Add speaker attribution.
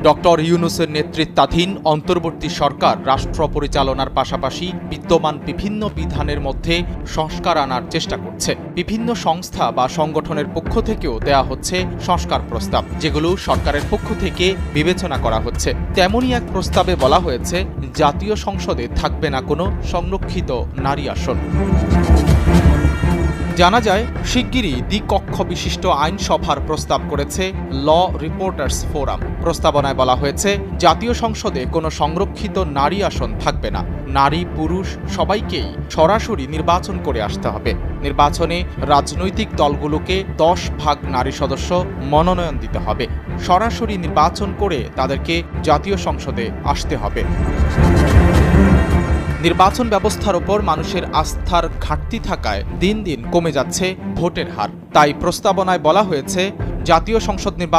Speaker 1: Doctor ইউনূসের নেতৃত্বাধীন অন্তর্বর্তী সরকার রাষ্ট্র পরিচালনার পাশাপাশি বিদ্যমান বিভিন্ন বিধানের মধ্যে সংস্কার আনার চেষ্টা করছে। বিভিন্ন সংস্থা বা সংগঠনের পক্ষ থেকেও দেয়া হচ্ছে সংস্কার প্রস্তাব, যেগুলো সরকারের পক্ষ থেকে বিবেচনা করা হচ্ছে। তেমনই এক প্রস্তাবে বলা হয়েছে, জাতীয় সংসদে থাকবে না কোনো সংরক্ষিত নারী আসন। জানা যায়, শিগগিরই দ্বিকক্ষ বিশিষ্ট আইনসভার প্রস্তাব করেছে ল রিপোর্টার্স ফোরাম। প্রস্তাবনায় বলা হয়েছে, জাতীয় সংসদে কোনো সংরক্ষিত নারী আসন থাকবে না। নারী পুরুষ সবাইকেই সরাসরি নির্বাচন করে আসতে হবে। নির্বাচনে রাজনৈতিক দলগুলোকে 10 ভাগ নারী সদস্য মনোনয়ন দিতে হবে। সরাসরি নির্বাচন করে তাদেরকে জাতীয় সংসদে আসতে হবে। নির্বাচন ব্যবস্থার ওপর মানুষের আস্থার ঘাটতি থাকায় দিন দিন কমে যাচ্ছে ভোটের হার। তাই প্রস্তাবনায় বলা হয়েছে, জাতীয় সংসদ নির্বাচন